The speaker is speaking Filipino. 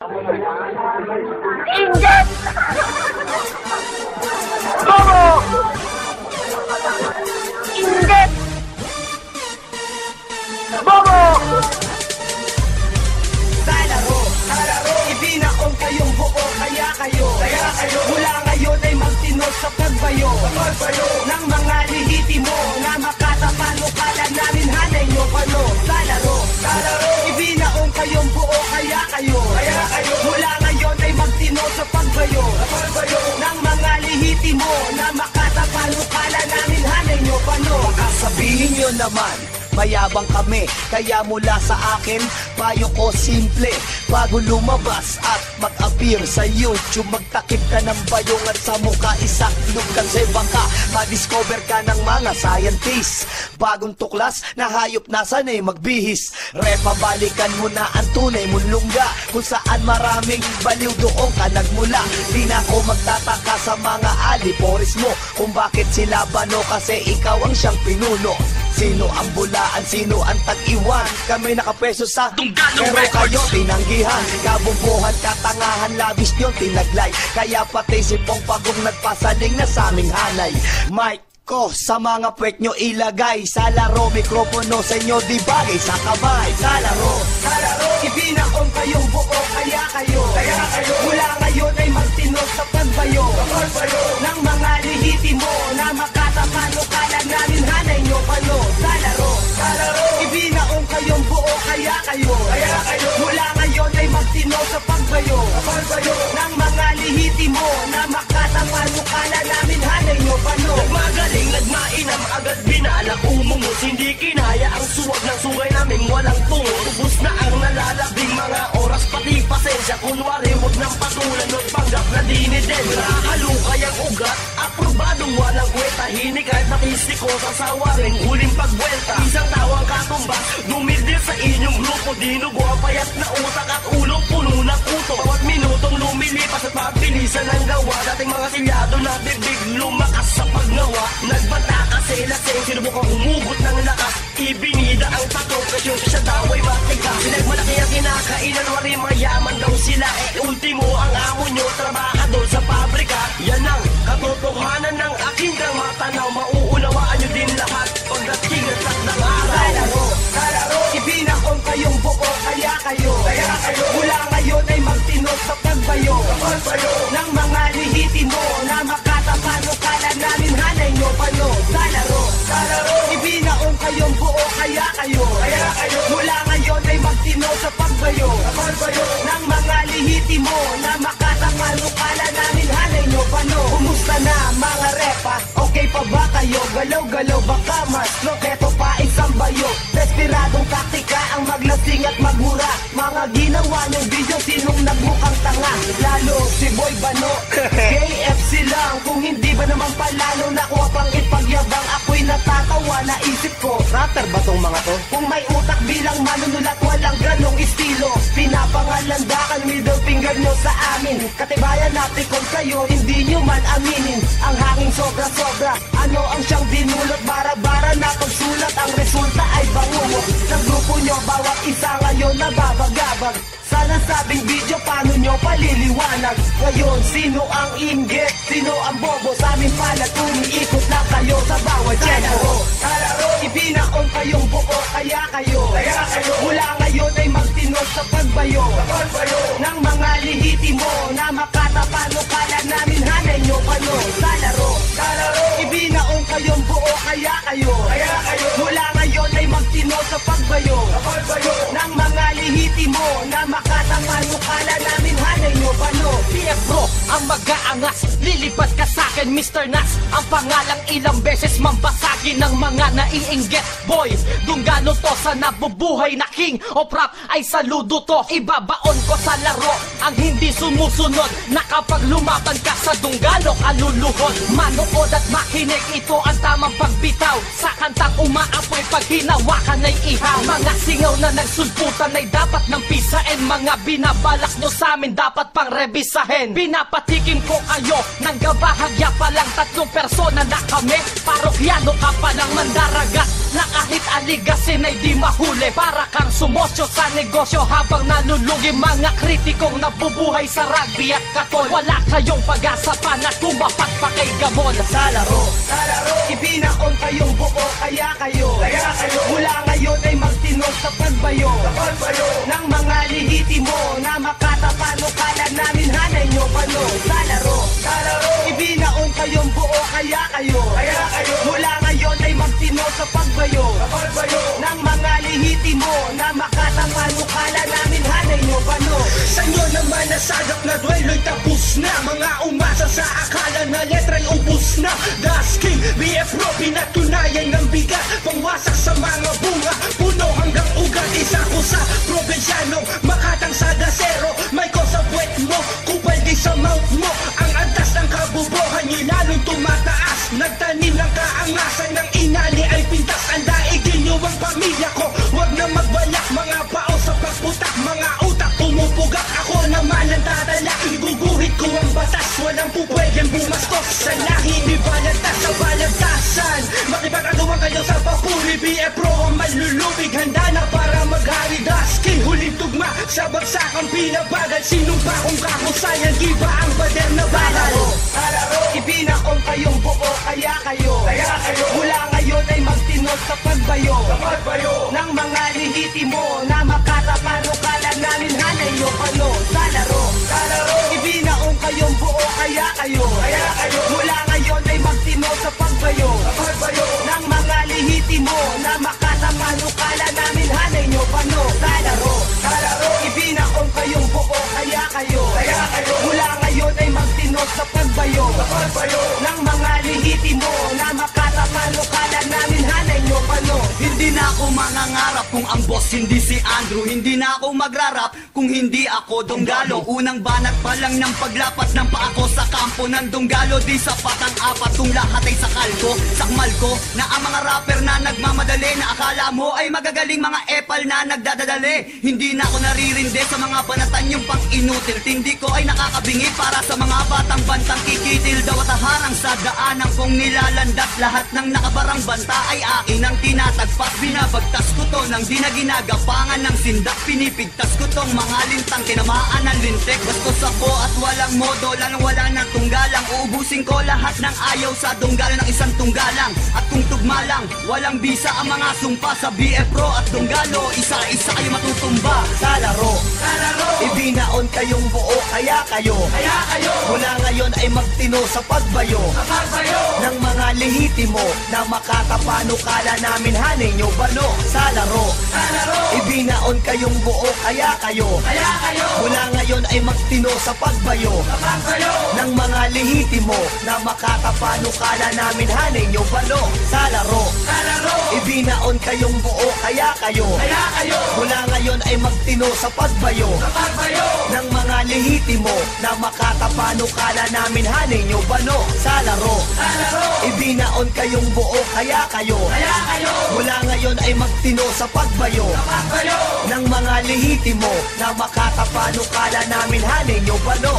Inggit! Bobo! Inggit! Bobo! Sa laro, ibinaon kayong buo, kaya kayo mula ngayon ay magtinod sa pagbayo ng mga lihitimo na makatapalo kala namin hanay nyo pano. Sa laro, ibinaon kayong buo, kaya kayo mula ngayon ay magtinod sa pagbayo ng mga lihitimo na makatapalo kala namin hanay nyo pano. Baka sabihin nyo naman mayabang kami, kaya mula sa akin payo ko simple. Bago lumabas at mag-appear sa YouTube, magtakip ka ng bayong at sa mukha isaklog kasi baka ma-discover ka ng mga scientist. Bagong tuklas na hayop na sanay magbihis. Repa, balikan mo na ang tunay mong lungga, kung saan maraming baliw doon ka nagmula. Di na ako magtataka sa mga alipores mo kung bakit sila bano, kasi ikaw ang siyang pinuno. Sino ang bulaan, sino ang tag-iwan? Kami nakapreso sa Dunggalo pero Records. Kayo tinanggihan, kabumbuhan, katangahan, labis yun tinaglay. Kaya pati si Pong Pagong nagpasaling na sa aming hanay. Mike ko sa mga pwek nyo ilagay sa laro, mikropono sa inyo di bagay sa kamay. Sa laro, ibinaon kayong buo, kaya kayo mula ngayon ay magtinod sa pagbayo ng mga lihitimo na makatapano kala namin hanay nyo pano. Sa laro, ibinaon kayong buo, kaya kayo mula ngayon ay magtinod sa pagbayo ng mga lihitimo na makatapano kala namin hanay nyo pano. Nagmagaling, nagmainam, agad binalak, umungos, hindi kinaya ang suwag ng sungay namin walang tungo. Ubus na ang nalalabing mga oras, pati pasensya, kunwari huwag nang patulan, magpanggap na dinidin. Nakakalukay ang ugat, aprobadong walang kwenta, hinig kahit matistiko sa sawaring huling pagbuelta. Isang tawang katumbas, dumidil sa inyong grupo, dinugo ang payat na utak at ulong puno ng uto. Bawat minutong lumilipas at mabilisan ang gawa, dating mga silyado na bibig lumakas sa paggawa. Nagbanta kasi lasing, sinubukang humugot ng lakas, ibinida ang patrong presyon siya daw ay matigas. Pinagmalaki ang kinakainan, wari mayaman daw sila, ultimo ang amo nyo, trabahador sa pabrika. Yan ang katotohanan ng aking kang matanaw, mauunawaan nyo din lahat pagdating at ng araw. Sa laro, ibinaon kayong buo, kaya kayo mula ngayon ay magtinod sa pagbayo ng mga lihitimo na makatapano kala namin hanay nyo pano. Sa laro, ibinaon kayong buo, kaya kayo mula ngayon ay magtinod sa pagbayo ng mga lihitimo na makatapano kala namin hanay nyo pano. Kumusta na mga repa? Okay pa ba kayo? Galaw-galaw baka mas loketo pa isang bayo. Desperadong taktika ang maglasing at magmura. Mga ginawa niyong video, sinong nagmukhang tanga? Lalo si Boy Bano, KFC lang. Kung hindi ba naman palalo, nakuha pang ipagyabang. Ako'y natatawa, naisip ko, rapper ba tong mga to? Kung may utak bilang manunulat, walang ganong estilo. Pinapangalandakan, middle finger nyo sa amin. Katibayan natin kung kayo, hindi nyo man aminin. Ang hangin sobra-sobra, ano ang siyang dinulot? Bara-bara na pagsulat, ang resulta ay bangungot. Sa grupo nyo, bawat isa ngayon nababagabag. Sa nasabing video, paano nyo paliliwanag? Ngayon, sino ang inggit? Sino ang bobo? Sa amin pala, tumiikot lang kayo sa bawat channel. Sa laro, ibinaon kayong buo, kaya kayo mula ngayon ay magtinod sa pagbayo ng mga lihitimo na makatapano kala namin hanay nyo pano. Sa laro, ibinaon kayong buo, kaya kayo mula ngayon ay magtinod sa pagbayo ng mga lihitimo na makatapano kala namin hanay nyo pano. PF Bro, ang mag-aangas, lilipat ka sa'kin Mr. Nas. Ang pangalang ilang beses mambasagin ng mga naiinggit. Boy, Dunggalo to, sa nabubuhay na king o prop ay saludo to. Ibabaon ko sa laro ang hindi sumusunod, na kapag lumaban ka sa Dunggalo kaluluhod. Manood at makinig, ito ang tamang pagbitaw sa kantang umaapoy pag hinawakan ay ihaw. Mga singaw na nagsulputan ay dapat ng pisain. Mga binabalak nyo sa amin dapat pang rebisahin. Pinapatikim ko kayo ng gabahagya Kanina pa lang 3 persona na kami. Parokyano ka pa ng mandaragat na kahit aligasin ay di mahuli. Para kang sumosyo sa negosyo habang nalulugi. Mga kritikong nabubuhay sa rugby at katol. Wala kayong pag-asa pa na tumapat pa kay Gamon. Sa laro, ibinaon kayong buo, kaya kayo mula ngayon ay magtinod sa pagbayo ng mga lihitimo na makatapano. Kala namin hanay nyo pano. Sa laro, ibinaon kayong buo, kaya kayo mula ngayon ay magtinod sa pagbayo ng mga lihitimo na makatapano. Kala namin hanay nyo pano. Sa inyo naman nasagap na duelo'y tapos na. Mga umasa sa akala na letra'y ubus na. Dasking, BF Pro, pinatunayan ng bigat. Pangwasak sa mga bunga, puno hanggang ugat. Isa ko sa probinsyano, makatang sa dasero. May ko sa puwet mo, kupal di sa mouth mo. Ang antas ng kabubuhan niyo lalong tumataas. Nagtanim ng kaangasan ng inani ay pintas. Ang daigin niyo ang pamilya ko, wag na magbalak. Mga pao sa pagputak, mga utak pumupugak. Ako naman ang tatala, iguguhit ko ang batas. Walang pupwedeng bumastos sa lahi ni balantas. Sa balantasan, makipag-agawan kayo sa papuri. BF Pro ang malulubig, handa na para maghari. Dasking, huling tugma sa bagsakang pinabagal. Sinumpa kong kakusayan, di ba ang bader na bakal? Ibinaon kayong buo, kaya kayo mula ngayon ay magtinod sa pagbayo ng mga lihitimo na makatapano. Kala namin hanay nyo pano. Sa laro, ibinaon kayong buo, kaya kayo mula ngayon ay magtinod sa pagbayo ng mga lihitimo na makatapano. Kala namin hanay nyo pano. Sa laro, ibinaon kayong buo, kaya kayo mula ngayon ay magtinod sa pagbayo ng mga lihitimo na makatapano. Kala namin hanay nyo pano. Hindi na ako mangangarap kung ang boss hindi si Andrew. Hindi na ako magrarap kung hindi ako Donggalo. Unang banat pa lang ng paglapat ng paako sa kampo ng Donggalo. Di sapat ang 4 kung lahat ay sakal ko. Sakmal ko na ang mga rapper na nagmamadali, na akala mo ay magagaling, mga epal na nagdadadali. Hindi na ako naririndi sa mga banatan yung pang-inutil. Tindi ko ay nakakabingi para sa mga batang bantang kikitil daw at harang sa daanan kong nilalandas. Lahat ng nakabarang banta ay akin ang tinatagpas. Binabagtas ko to nang di na ginagapangan ng sindak. Pinipigtas ko tong mga lintang tinamaan ng lintik. Bastos ako at walang modo, lalong wala ng tunggalang. Uubusin ko lahat ng ayaw sa Donggalo ng isang tunggalang. At kung tugma lang, walang bisa ang mga sumpa sa BF Pro at Donggalo. Isa-isa kayo matutumba. Sa laro, ibinaon kayong buo, kaya kayo mula ngayon ay magtino sa pagbayo ng mga lihitimo na makatapano. Kala namin hanay nyo bano. Sa laro, ibinaon kayong buo, kaya kayo mula ngayon ay magtino sa pagbayo ng mga lihitimo na makatapano. Kala namin hanay nyo bano. Sa laro, ibinaon kayong buo, kaya kayo mula ngayon ay magtino sa pagbayo ng mga lihitimo na makatapano. Kala namin hanay nyo bano. Sa laro, ibinaon kayong buo, kaya kayo mula ngayon ay magtino sa pagbayo ng mga lihitimo na makatapano. Kala namin hanay nyo bano.